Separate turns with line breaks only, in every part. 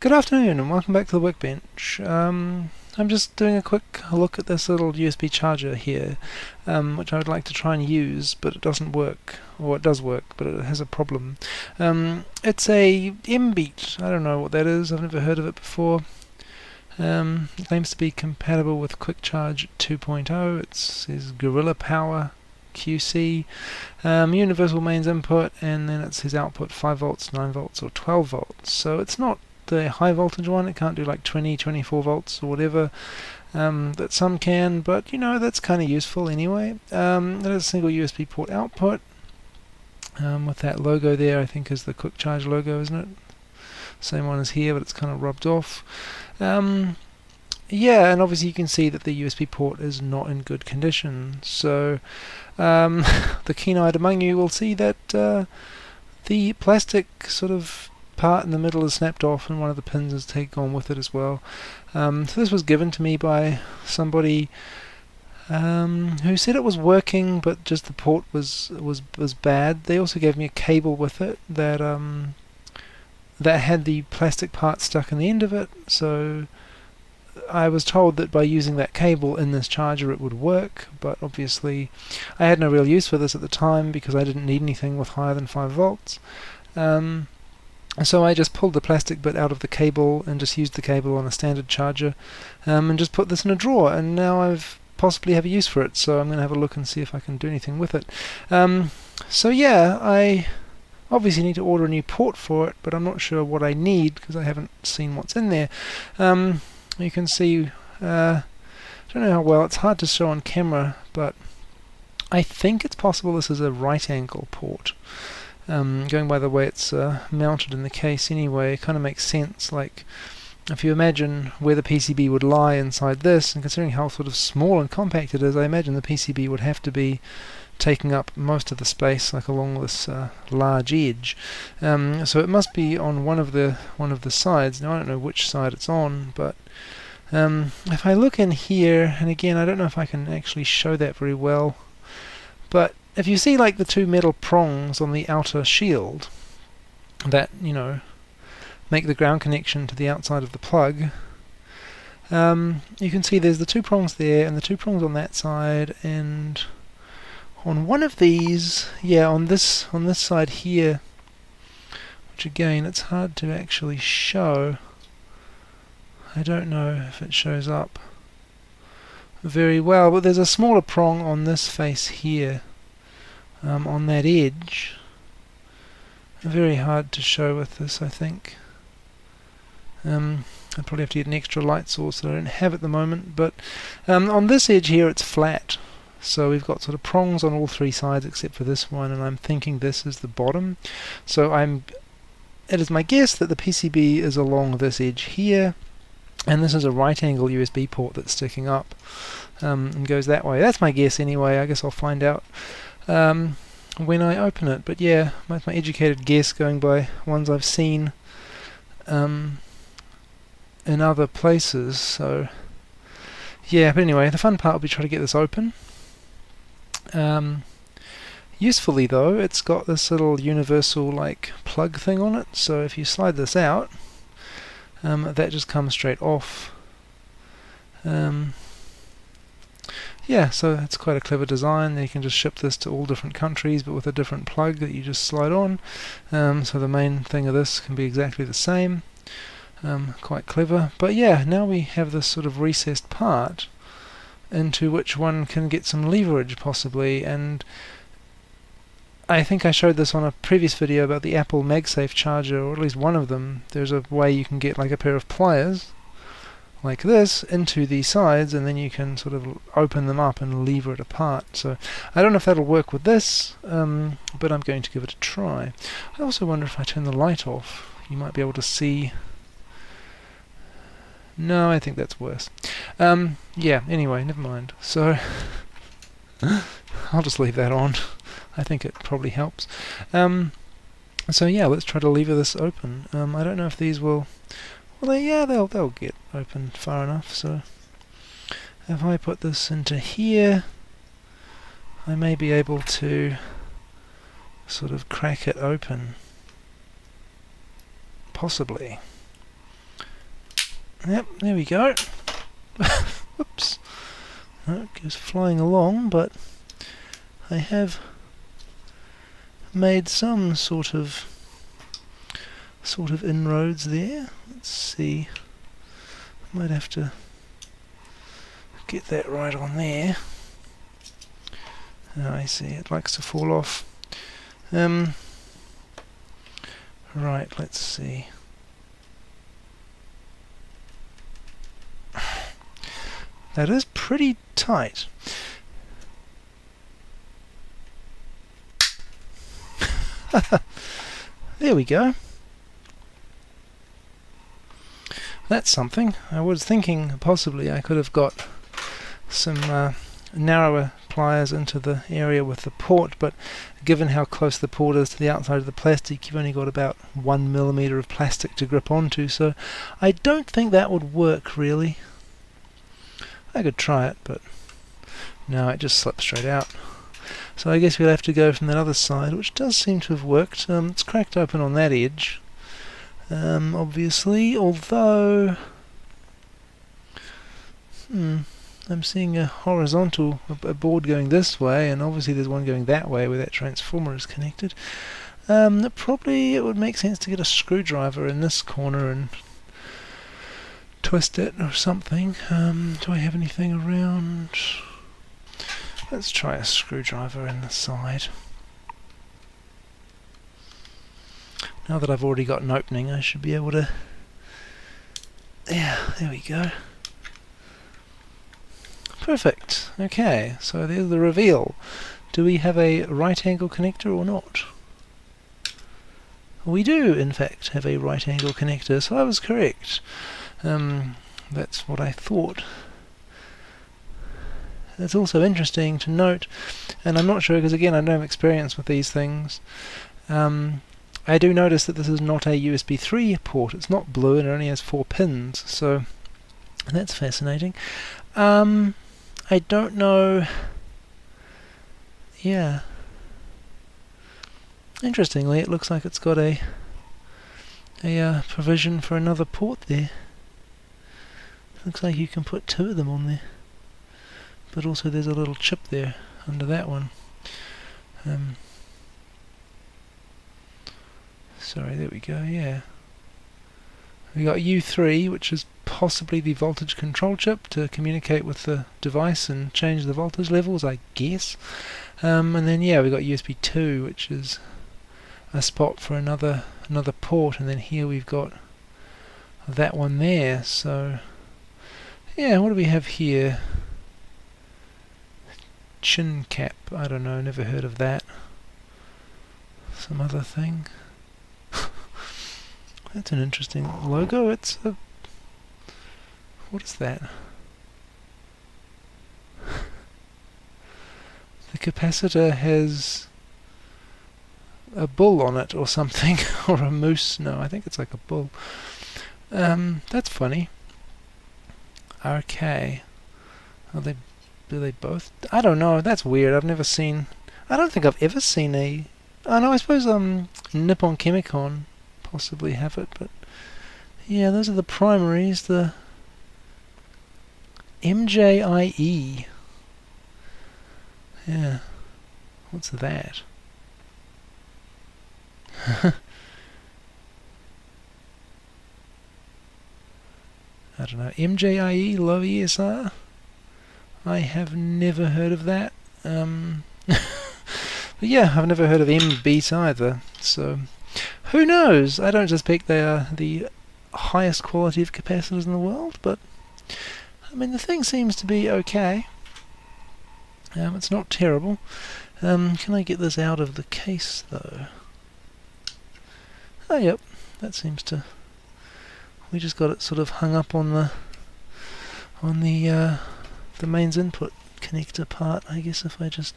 Good afternoon and welcome back to the workbench. I'm just doing a quick look at this little USB charger here, which I would like to try and use, but it doesn't work. Or it does work, but it has a problem. It's a MBeat. I don't know what that is. I've never heard of it before. It claims to be compatible with Quick Charge 2.0. It says Gorilla Power QC, universal mains input, and then it says output 5 volts, 9 volts, or 12 volts. So it's not the high voltage one. It can't do like 20, 24 volts or whatever that some can, but you know, that's kind of useful anyway. It has a single USB port output with that logo there. I think is the Quick Charge logo, isn't it? Same one as here, but it's kind of rubbed off. Yeah, and obviously you can see that the USB port is not in good condition. So the keen-eyed among you will see that the plastic sort of part in the middle is snapped off and one of the pins is gone with it as well. So this was given to me by somebody who said it was working, but just the port was bad. They also gave me a cable with it that that had the plastic part stuck in the end of it. So I was told that by using that cable in this charger it would work, but obviously I had no real use for this at the time because I didn't need anything with higher than 5 volts. So I just pulled the plastic bit out of the cable and just used the cable on a standard charger, and just put this in a drawer, and now I've possibly have a use for it, so I'm going to have a look and see if I can do anything with it. So yeah, I obviously need to order a new port for it, but I'm not sure what I need because I haven't seen what's in there. You can see, I don't know how well, it's hard to show on camera, but I think it's possible this is a right angle port. Going by the way it's mounted in the case anyway, it kind of makes sense. Like, if you imagine where the PCB would lie inside this, and considering how sort of small and compact it is, I imagine the PCB would have to be taking up most of the space, like along this large edge. So it must be on one of the sides. Now I don't know which side it's on, but if I look in here, and again I don't know if I can actually show that very well, but if you see like the two metal prongs on the outer shield that, you know, make the ground connection to the outside of the plug, you can see there's the two prongs there and the two prongs on that side, and on one of these, yeah, on this side here, which again it's hard to actually show. I don't know if it shows up very well, but there's a smaller prong on this face here, on that edge. Very hard to show with this, I think. I'd probably have to get an extra light source that I don't have at the moment, but on this edge here it's flat. So we've got sort of prongs on all three sides except for this one, and I'm thinking this is the bottom. So it is my guess that the PCB is along this edge here, and this is a right angle USB port that's sticking up and goes that way. That's my guess anyway. I guess I'll find out when I open it. But yeah, that's my educated guess going by ones I've seen in other places. So yeah, but anyway, the fun part will be trying to get this open. Usefully though, it's got this little universal like plug thing on it, so if you slide this out, that just comes straight off. Yeah, so it's quite a clever design. You can just ship this to all different countries, but with a different plug that you just slide on. So the main thing of this can be exactly the same. Quite clever. But yeah, now we have this sort of recessed part into which one can get some leverage possibly, and I think I showed this on a previous video about the Apple MagSafe charger, or at least one of them. There's a way you can get like a pair of pliers like this into the sides, and then you can sort of open them up and lever it apart. So I don't know if that'll work with this, but I'm going to give it a try. I also wonder if I turn the light off, you might be able to see. No, I think that's worse. Yeah, anyway, never mind. So I'll just leave that on. I think it probably helps. So yeah, let's try to lever this open. I don't know if these will... Well, they'll get open far enough. So if I put this into here, I may be able to sort of crack it open. Possibly. Yep, there we go. Whoops. No, it goes flying along, but I have made some sort of inroads there. Let's see. Might have to get that right on there. Oh, I see, it likes to fall off. Right, let's see. That is pretty tight. There we go. That's something. I was thinking possibly I could have got some narrower pliers into the area with the port, but given how close the port is to the outside of the plastic, you've only got about 1 millimeter of plastic to grip onto, so I don't think that would work really. I could try it, but no, it just slips straight out. So I guess we'll have to go from that other side, which does seem to have worked. It's cracked open on that edge, obviously, although I'm seeing a horizontal, a board going this way, and obviously there's one going that way where that transformer is connected. Probably it would make sense to get a screwdriver in this corner and twist it or something. Do I have anything around? Let's try a screwdriver in the side. Now that I've already got an opening, I should be able to... Yeah, there we go. Perfect. Okay, so there's the reveal. Do we have a right angle connector or not? We do, in fact, have a right angle connector, so I was correct. That's what I thought. It's also interesting to note, and I'm not sure because again I don't have experience with these things, I do notice that this is not a USB 3 port. It's not blue and it only has 4 pins, so that's fascinating. I don't know. Yeah. Interestingly, it looks like it's got a provision for another port there. Looks like you can put 2 of them on there. But also there's a little chip there under that one. Sorry, there we go, yeah. We got U3, which is possibly the voltage control chip to communicate with the device and change the voltage levels, I guess. And then yeah, we got USB 2, which is a spot for another port, and then here we've got that one there. So yeah, what do we have here? Chin cap, I don't know, never heard of that. Some other thing. That's an interesting logo. It's a... What is that? The capacitor has a bull on it or something, or a moose. No, I think it's like a bull. That's funny. Okay. Do they both? I don't know. That's weird. I've never seen... I don't think I've ever seen a... Oh no, I suppose Nippon Chemicon possibly have it, but yeah, those are the primaries. The MJIE. Yeah. What's that? I don't know. MJIE, low ESR? I have never heard of that. But yeah, I've never heard of MBeat either, so who knows? I don't suspect they are the highest quality of capacitors in the world, but I mean the thing seems to be okay. It's not terrible. Can I get this out of the case though? Oh yep, that seems to... We just got it sort of hung up on the mains input connector part. I guess if I just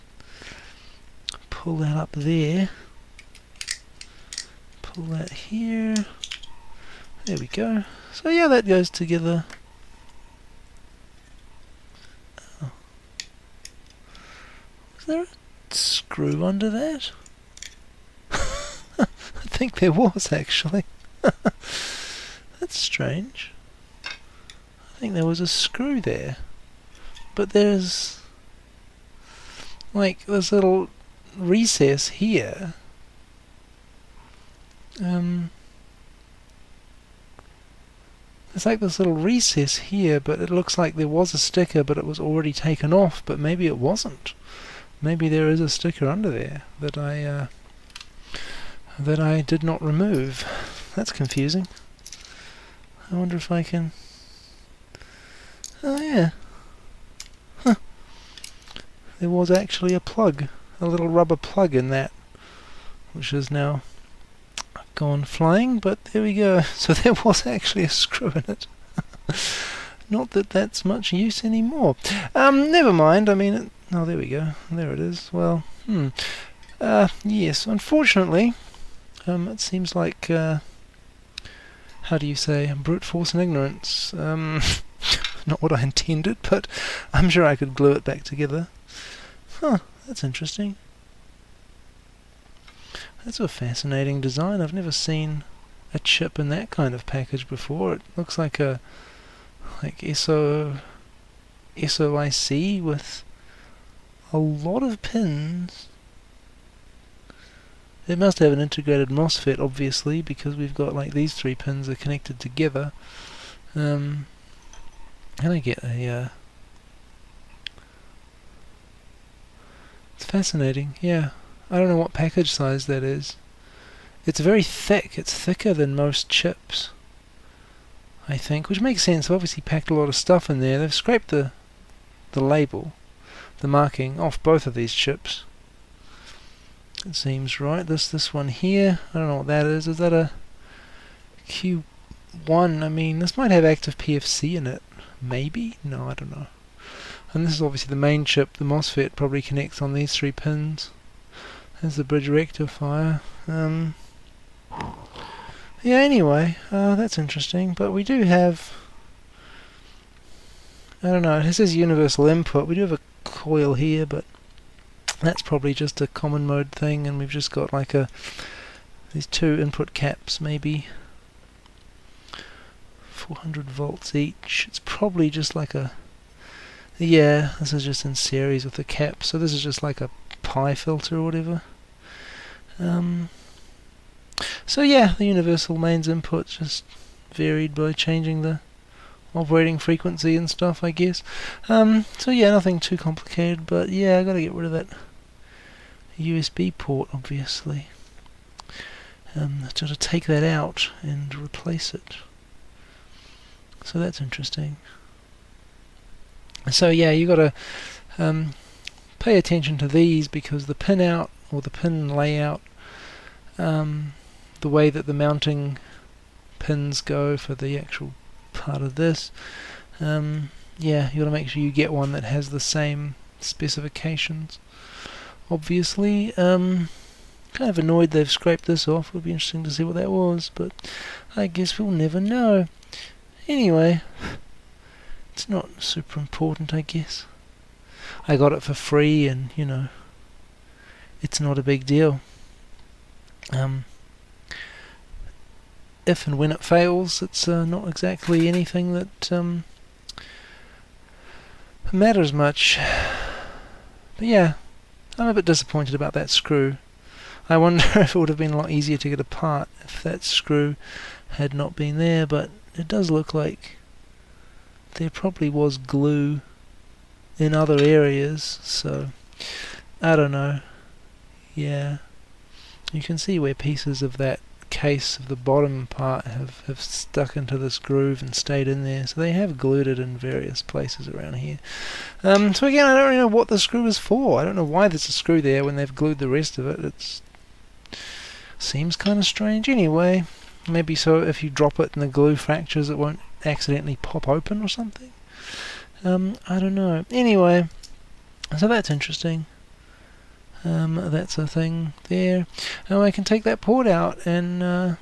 pull that up there, pull that here, there we go. So yeah, that goes together. Oh. Is there a screw under that? I think there was actually. That's strange. think there was a screw there, but there's like this little recess here. There's like this little recess here, but it looks like there was a sticker, but it was already taken off. But maybe it wasn't. Maybe there is a sticker under there that I did not remove. That's confusing. I wonder if I can. Oh yeah. Huh. There was actually a plug, a little rubber plug in that, which is now gone flying, but there we go. So there was actually a screw in it. Not that that's much use anymore. Never mind. I mean, oh, there we go. There it is. Well, yes. Unfortunately, it seems like how do you say, brute force and ignorance. Not what I intended, but I'm sure I could glue it back together. Huh. That's interesting. That's a fascinating design. I've never seen a chip in that kind of package before. It looks like a SOIC with a lot of pins. It must have an integrated MOSFET, obviously, because we've got like these 3 pins are connected together. Can I get a? It's fascinating. Yeah. I don't know what package size that is. It's very thick. It's thicker than most chips, I think, which makes sense. They've obviously packed a lot of stuff in there. They've scraped the label, the marking, off both of these chips. It seems right. This one here, I don't know what that is. Is that a Q1? I mean, this might have active PFC in it. Maybe? No, I don't know. And this is obviously the main chip. The MOSFET probably connects on these 3 pins. There's the bridge rectifier. Yeah, anyway, that's interesting. But we do have, I don't know, it says universal input. We do have a coil here, but that's probably just a common mode thing, and we've just got like these 2 input caps, maybe 400 volts each. It's probably just like a, yeah, this is just in series with the cap, so this is just like a pi filter or whatever. So yeah, the universal mains input just varied by changing the operating frequency and stuff, I guess. So yeah, nothing too complicated, but yeah, I gotta get rid of that USB port, obviously. To take that out and replace it. So that's interesting. So yeah, you gotta pay attention to these, because the pin out or the pin layout, the way that the mounting pins go for the actual part of this, yeah, you gotta make sure you get one that has the same specifications. Obviously, kind of annoyed they've scraped this off. It would be interesting to see what that was, but I guess we'll never know. Anyway, it's not super important, I guess. I got it for free, and you know, it's not a big deal. If and when it fails, it's not exactly anything that matters much. But yeah, I'm a bit disappointed about that screw. I wonder if it would have been a lot easier to get apart if that screw had not been there, but it does look like there probably was glue in other areas, so I don't know. Yeah, you can see where pieces of that case of the bottom part have stuck into this groove and stayed in there, so they have glued it in various places around here. So again, I don't really know what the screw is for. I don't know why there's a screw there when they've glued the rest of it. It seems kind of strange. Anyway, maybe so if you drop it and the glue fractures, it won't accidentally pop open or something. I don't know. Anyway, so that's interesting. That's a thing there. I can take that port out and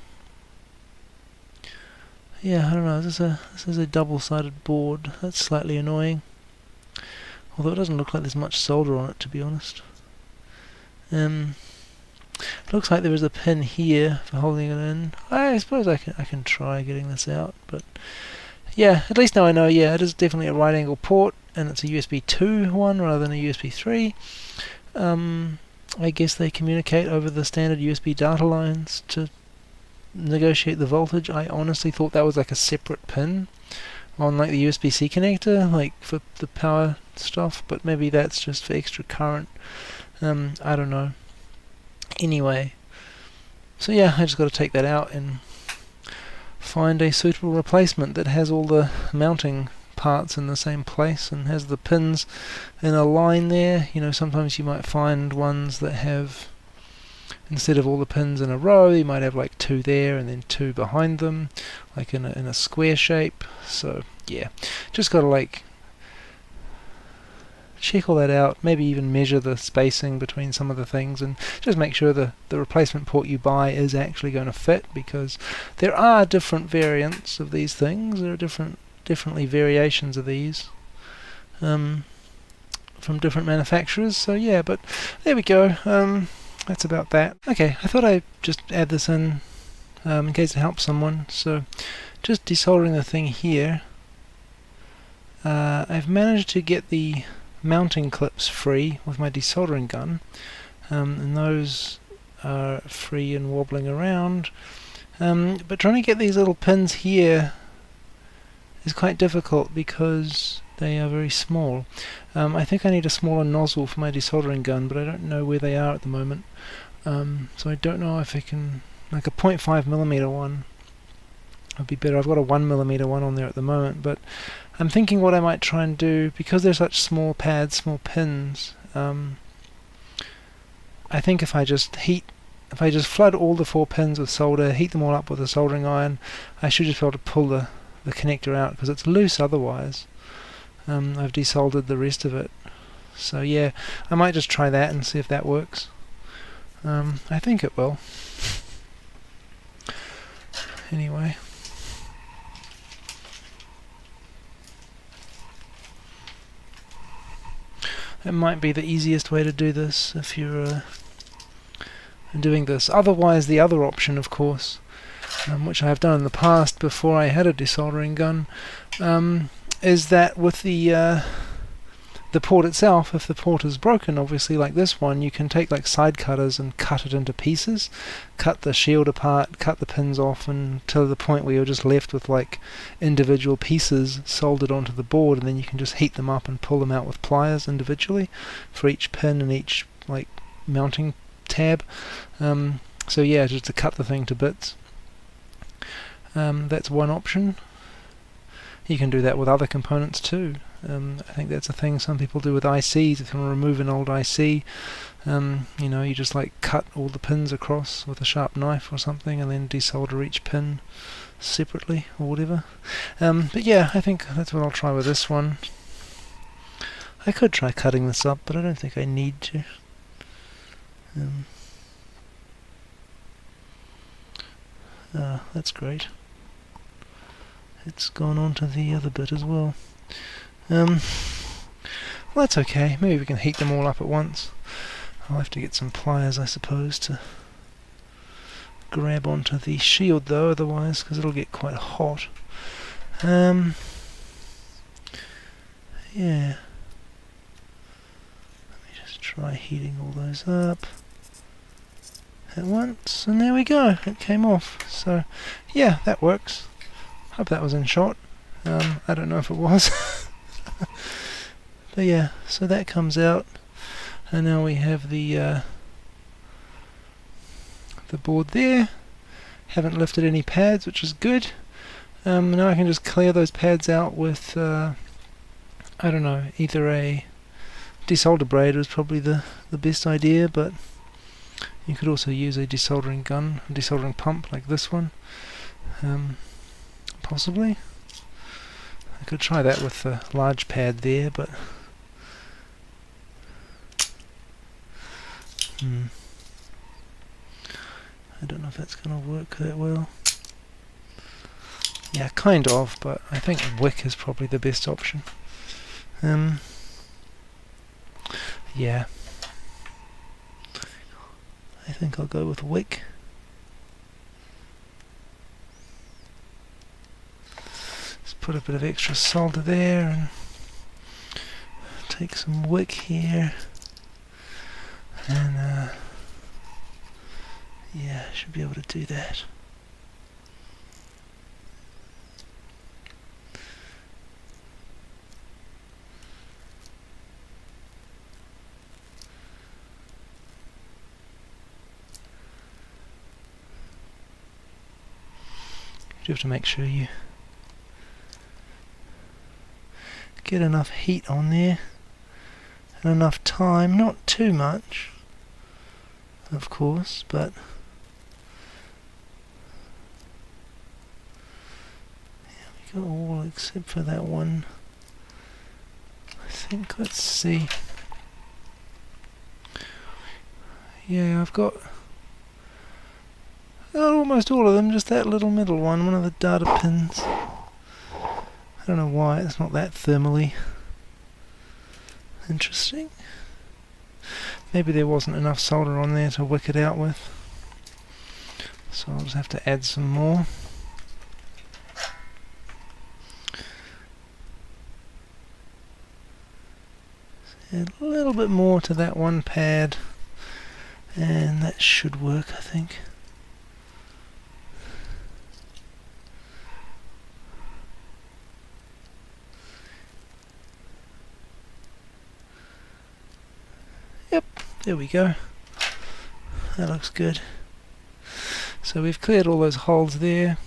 yeah, I don't know. This is a double-sided board. That's slightly annoying. Although it doesn't look like there's much solder on it, to be honest. Looks like there is a pin here for holding it in. I suppose I can try getting this out, but yeah, at least now I know, yeah, it is definitely a right angle port, and it's a USB 2 one rather than a USB 3. I guess they communicate over the standard USB data lines to negotiate the voltage. I honestly thought that was like a separate pin on like the USB-C connector, like for the power stuff, but maybe that's just for extra current. I don't know. Anyway, so yeah, I just got to take that out and find a suitable replacement that has all the mounting parts in the same place and has the pins in a line there. You know, sometimes you might find ones that have, instead of all the pins in a row, you might have like 2 there and then 2 behind them, like in a square shape. So yeah, just gotta like check all that out, maybe even measure the spacing between some of the things, and just make sure the replacement port you buy is actually going to fit, because there are different variants of these things. There are definitely variations of these from different manufacturers. So yeah, but there we go. That's about that. Okay, I thought I'd just add this in case it helps someone. So just desoldering the thing here. I've managed to get the mounting clips free with my desoldering gun, and those are free and wobbling around, but trying to get these little pins here is quite difficult because they are very small. I think I need a smaller nozzle for my desoldering gun, but I don't know where they are at the moment, so I don't know if I can, like a 0.5mm one would be better. I've got a 1mm one on there at the moment, but I'm thinking what I might try and do, because they're such small pads, small pins, I think if I just flood all the 4 pins with solder, heat them all up with a soldering iron, I should just be able to pull the connector out, because it's loose otherwise. I've desoldered the rest of it. So yeah, I might just try that and see if that works. I think it will. Anyway. It might be the easiest way to do this if you're doing this. Otherwise, the other option, of course, which I have done in the past before I had a desoldering gun, is that with the port itself, if the port is broken, obviously like this one, you can take like side cutters and cut it into pieces, cut the shield apart, cut the pins off, and to the point where you're just left with like individual pieces soldered onto the board, and then you can just heat them up and pull them out with pliers individually for each pin and each like mounting tab. So yeah, just to cut the thing to bits. That's one option. You can do that with other components too. I think that's a thing some people do with ICs. If you want to remove an old IC, you know, you just like cut all the pins across with a sharp knife or something, and then desolder each pin separately or whatever. But yeah, I think that's what I'll try with this one. I could try cutting this up, but I don't think I need to. That's great. It's gone on to the other bit as well. Well, that's okay. Maybe we can heat them all up at once. I'll have to get some pliers, I suppose, to grab onto the shield though, otherwise, because it'll get quite hot. Yeah. Let me just try heating all those up at once, and there we go. It came off. So, yeah, that works. Hope that was in shot. I don't know if it was. But yeah, so that comes out, and now we have the board there. Haven't lifted any pads, which is good. Now I can just clear those pads out with I don't know, either a desolder braid was probably the best idea, but you could also use a desoldering gun, a desoldering pump like this one. Possibly. I could try that with the large pad there, but I don't know if that's going to work that well. Yeah, kind of, but I think wick is probably the best option. Yeah. I think I'll go with wick. It's put a bit of extra solder there and take some wick here, and yeah, should be able to do that. You have to make sure you get enough heat on there and enough time, not too much of course, but yeah, we got all except for that one, I think. Let's see. Yeah, I've got almost all of them, just that little middle one of the data pins. I don't know why, it's not that thermally interesting. Maybe there wasn't enough solder on there to wick it out with, so I'll just have to add some more. Add a little bit more to that one pad, and that should work, I think. Yep, there we go. That looks good. So we've cleared all those holes there.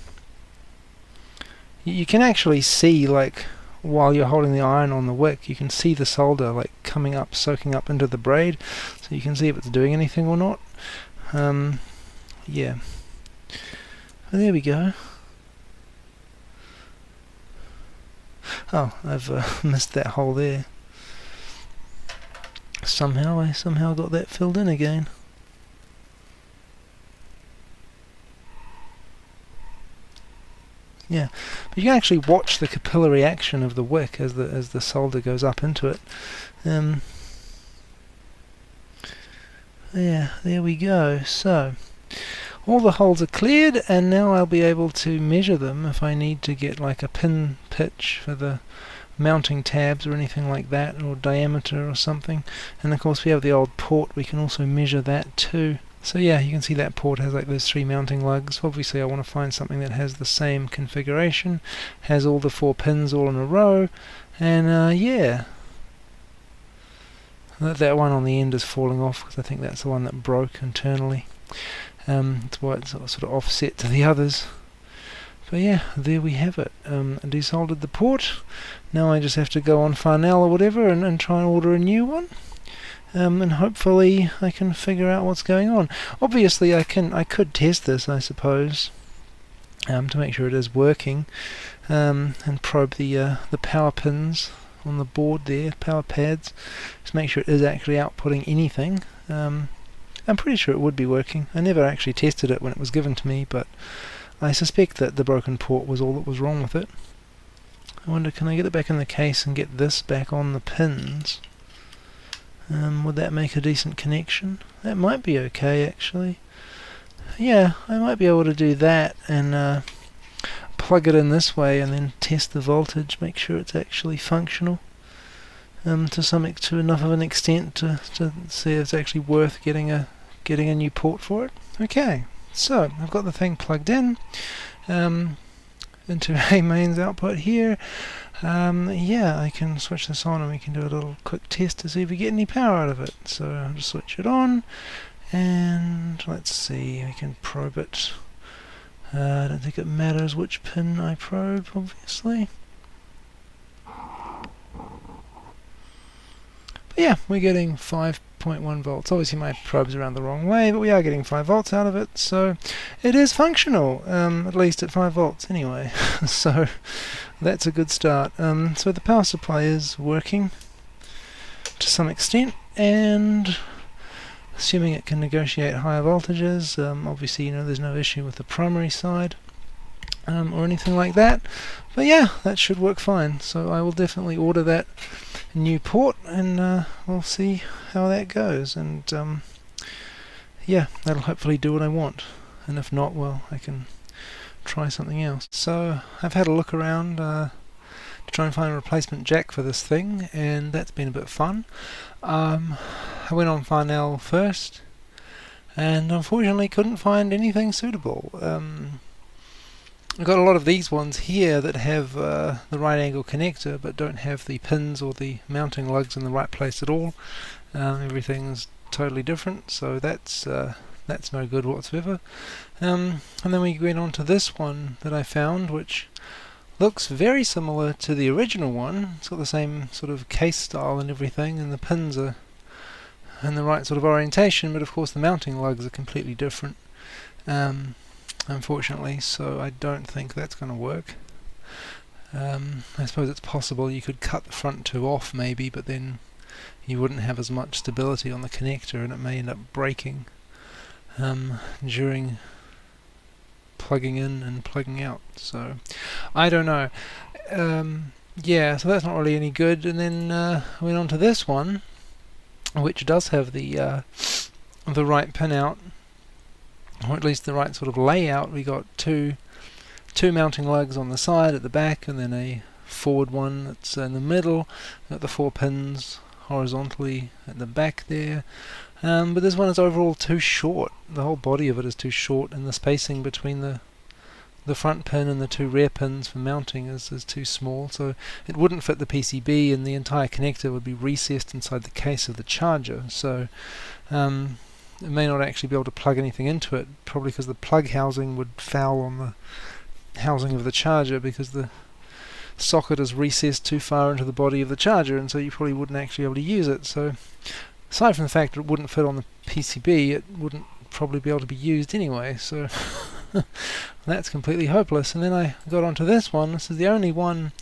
You can actually see, like, while you're holding the iron on the wick, you can see the solder like coming up, soaking up into the braid, so you can see if it's doing anything or not. Yeah. Well, there we go. Oh, I've missed that hole there. I somehow got that filled in again. Yeah, but you can actually watch the capillary action of the wick as the solder goes up into it. Yeah, there we go. So all the holes are cleared, and now I'll be able to measure them if I need to get like a pin pitch for the mounting tabs or anything like that, or diameter or something. And of course we have the old port, we can also measure that too. So yeah, you can see that port has like those 3 mounting lugs. Obviously I want to find something that has the same configuration, has all the 4 pins all in a row, and yeah. That one on the end is falling off because I think that's the one that broke internally. That's why it's sort of offset to the others. But yeah, there we have it. I desoldered the port. Now I just have to go on Farnell or whatever and try and order a new one. And hopefully I can figure out what's going on. Obviously I could test this, I suppose, to make sure it is working, and probe the power pins on the board there, power pads, just make sure it is actually outputting anything. I'm pretty sure it would be working. I never actually tested it when it was given to me, but I suspect that the broken port was all that was wrong with it. I wonder, can I get it back in the case and get this back on the pins? Would that make a decent connection? That might be okay, actually. Yeah, I might be able to do that and plug it in this way and then test the voltage, make sure it's actually functional to enough of an extent to see if it's actually worth getting a new port for it. Okay, so I've got the thing plugged in into a mains output here. Yeah, I can switch this on and we can do a little quick test to see if we get any power out of it. So I'll just switch it on and let's see, we can probe it. I don't think it matters which pin I probe, obviously. But yeah, we're getting 5.1 volts. Obviously my probe's around the wrong way, but we are getting 5 volts out of it, so it is functional, at least at 5 volts anyway. So that's a good start. So the power supply is working to some extent, and assuming it can negotiate higher voltages, obviously, you know, there's no issue with the primary side or anything like that. But yeah, that should work fine. So I will definitely order that new port, and we'll see how that goes. And yeah, that'll hopefully do what I want. And if not, well, I can try something else. So I've had a look around try and find a replacement jack for this thing, and that's been a bit fun. I went on Farnell first, and unfortunately couldn't find anything suitable. I've got a lot of these ones here that have the right angle connector but don't have the pins or the mounting lugs in the right place at all. Everything's totally different, so that's no good whatsoever. And then we went on to this one that I found, which looks very similar to the original one. It's got the same sort of case style and everything, and the pins are in the right sort of orientation, but of course the mounting lugs are completely different, unfortunately, so I don't think that's going to work. I suppose it's possible you could cut the front two off maybe, but then you wouldn't have as much stability on the connector and it may end up breaking during plugging in and plugging out, so I don't know. Yeah, so that's not really any good. And then I went on to this one, which does have the right pin out, or at least the right sort of layout. We got two mounting lugs on the side at the back, and then a forward one that's in the middle. Got the 4 pins horizontally at the back there. But this one is overall too short. The whole body of it is too short, and the spacing between the front pin and the 2 rear pins for mounting is too small, so it wouldn't fit the PCB, and the entire connector would be recessed inside the case of the charger, so it may not actually be able to plug anything into it, probably because the plug housing would foul on the housing of the charger, because the socket is recessed too far into the body of the charger, and so you probably wouldn't actually be able to use it. So aside from the fact that it wouldn't fit on the PCB, it wouldn't probably be able to be used anyway, so that's completely hopeless. And then I got onto this one. This is the only one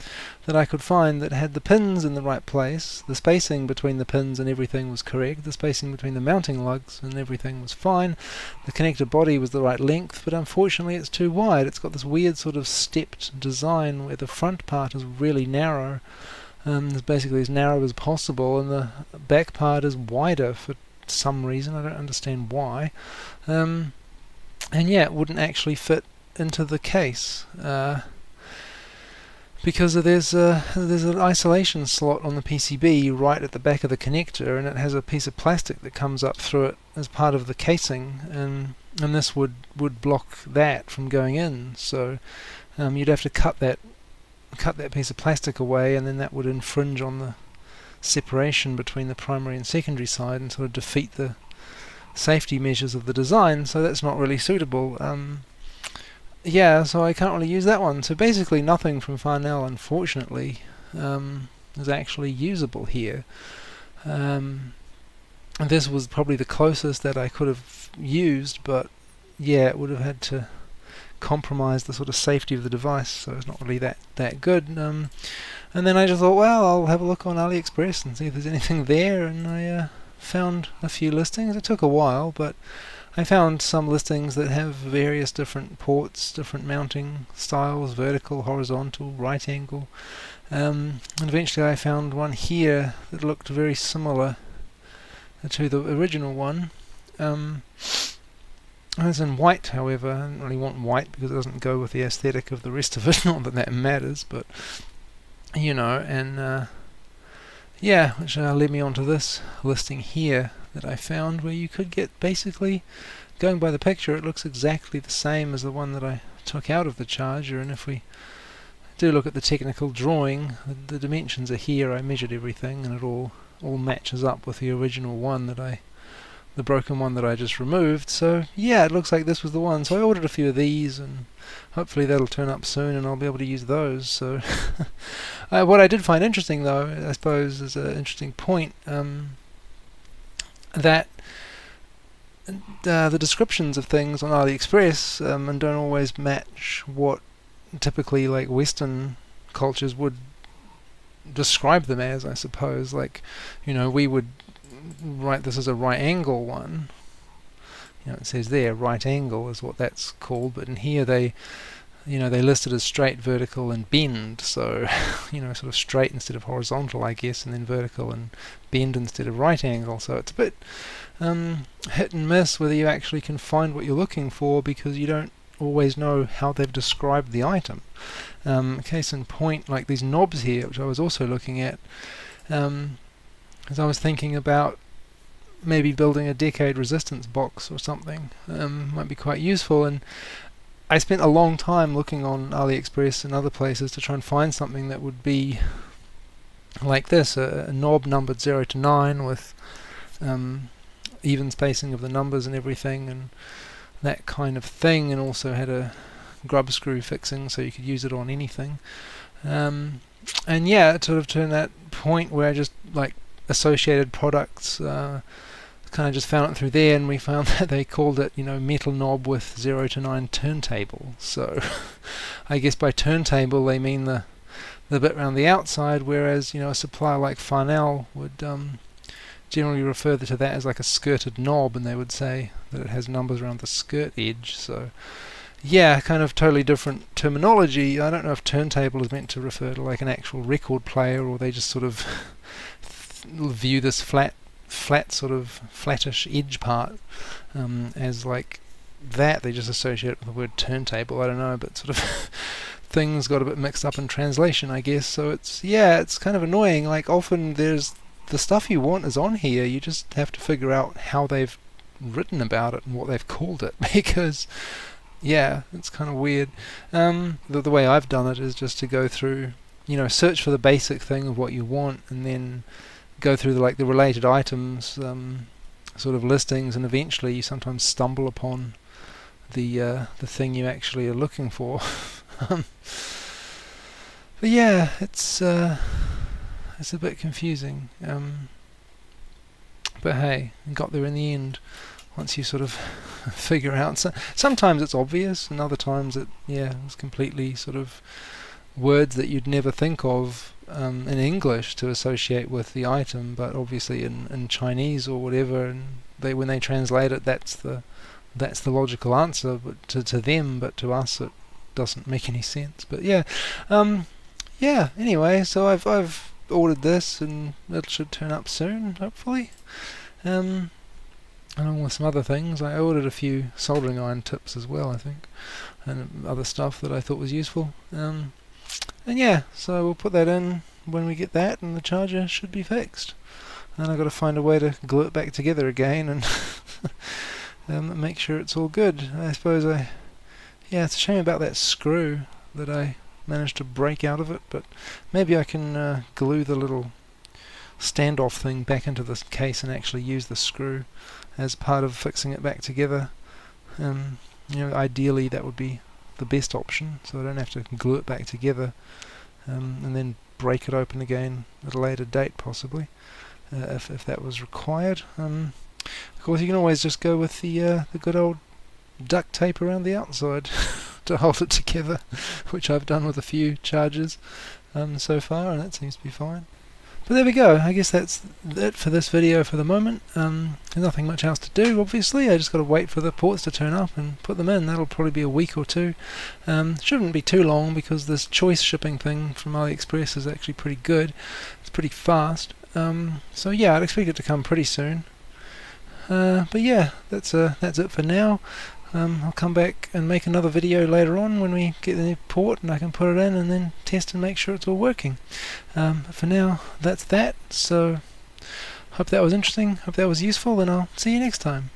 that I could find that had the pins in the right place. The spacing between the pins and everything was correct. The spacing between the mounting lugs and everything was fine. The connector body was the right length, but unfortunately it's too wide. It's got this weird sort of stepped design where the front part is really narrow. It's basically as narrow as possible, and the back part is wider for some reason. I don't understand why. And yeah, it wouldn't actually fit into the case because there's an isolation slot on the PCB right at the back of the connector, and it has a piece of plastic that comes up through it as part of the casing, and this would block that from going in. So you'd have to cut that piece of plastic away, and then that would infringe on the separation between the primary and secondary side and sort of defeat the safety measures of the design, so that's not really suitable. Yeah, so I can't really use that one. So basically nothing from Farnell, unfortunately, is actually usable here. And this was probably the closest that I could have used, but yeah, it would have had to compromise the sort of safety of the device, so it's not really that good. And then I just thought, well, I'll have a look on AliExpress and see if there's anything there, and I found a few listings. It took a while, but I found some listings that have various different ports, different mounting styles, vertical, horizontal, right angle, and eventually I found one here that looked very similar to the original one. It's in white, however. I don't really want white because it doesn't go with the aesthetic of the rest of it. Not that that matters, but you know. And yeah, which led me on to this listing here that I found, where you could get, basically, going by the picture, it looks exactly the same as the one that I took out of the charger. And if we do look at the technical drawing, the dimensions are here. I measured everything, and it all matches up with the original one the broken one that I just removed. So yeah, it looks like this was the one. So I ordered a few of these, and hopefully that'll turn up soon and I'll be able to use those. So what I did find interesting, though, I suppose is an interesting point, that the descriptions of things on AliExpress and don't always match what typically like Western cultures would describe them as, I suppose. Like, you know, we would write this as a right angle one. You know, it says there right angle is what that's called, but in here they list it as straight, vertical, and bend. So you know, sort of straight instead of horizontal, I guess, and then vertical and bend instead of right angle. So it's a bit hit and miss whether you actually can find what you're looking for, because you don't always know how they've described the item. Case in point, like these knobs here, which I was also looking at, as I was thinking about maybe building a decade resistance box or something, might be quite useful. And I spent a long time looking on AliExpress and other places to try and find something that would be like this, a knob numbered 0 to 9 with even spacing of the numbers and everything and that kind of thing, and also had a grub screw fixing so you could use it on anything. And yeah, it sort of turned that point where I just like associated products, kind of just found it through there, and we found that they called it, metal knob with 0 to 9 turntable. So I guess by turntable they mean the bit around the outside, whereas a supplier like Farnell would generally refer to that as like a skirted knob, and they would say that it has numbers around the skirt edge. So yeah, kind of totally different terminology. I don't know if turntable is meant to refer to like an actual record player, or they just sort of view this flat sort of flattish edge part as like that. They just associate it with the word turntable. I don't know, but sort of things got a bit mixed up in translation, I guess. So it's kind of annoying. Like often there's the stuff you want is on here, you just have to figure out how they've written about it and what they've called it, because yeah, it's kind of weird. The way I've done it is just to go through, search for the basic thing of what you want, and then go through the related items, sort of listings, and eventually you sometimes stumble upon the thing you actually are looking for. But yeah, it's a bit confusing. But hey, we got there in the end. Once you sort of figure out, sometimes it's obvious, and other times it's completely sort of words that you'd never think of in English to associate with the item, but obviously in Chinese or whatever, and when they translate it, that's the logical answer, but to them, but to us it doesn't make any sense. But yeah, anyway, so I've ordered this, and it should turn up soon, hopefully. Along with some other things, I ordered a few soldering iron tips as well, I think, and other stuff that I thought was useful. And yeah, so we'll put that in when we get that, and the charger should be fixed. And I've got to find a way to glue it back together again and make sure it's all good. I suppose it's a shame about that screw that I managed to break out of it, but maybe I can glue the little standoff thing back into this case and actually use the screw as part of fixing it back together. Ideally that would be the best option, so I don't have to glue it back together and then break it open again at a later date, possibly, if that was required. Of course, you can always just go with the good old duct tape around the outside to hold it together, which I've done with a few chargers so far, and that seems to be fine. But there we go. I guess that's it for this video for the moment. There's nothing much else to do, obviously. I just got to wait for the ports to turn up and put them in. That'll probably be a week or two. Shouldn't be too long, because this choice shipping thing from AliExpress is actually pretty good. It's pretty fast. So yeah, I'd expect it to come pretty soon. But yeah, that's it for now. I'll come back and make another video later on when we get the new port and I can put it in and then test and make sure it's all working. For now, that's that. So hope that was interesting, hope that was useful, and I'll see you next time.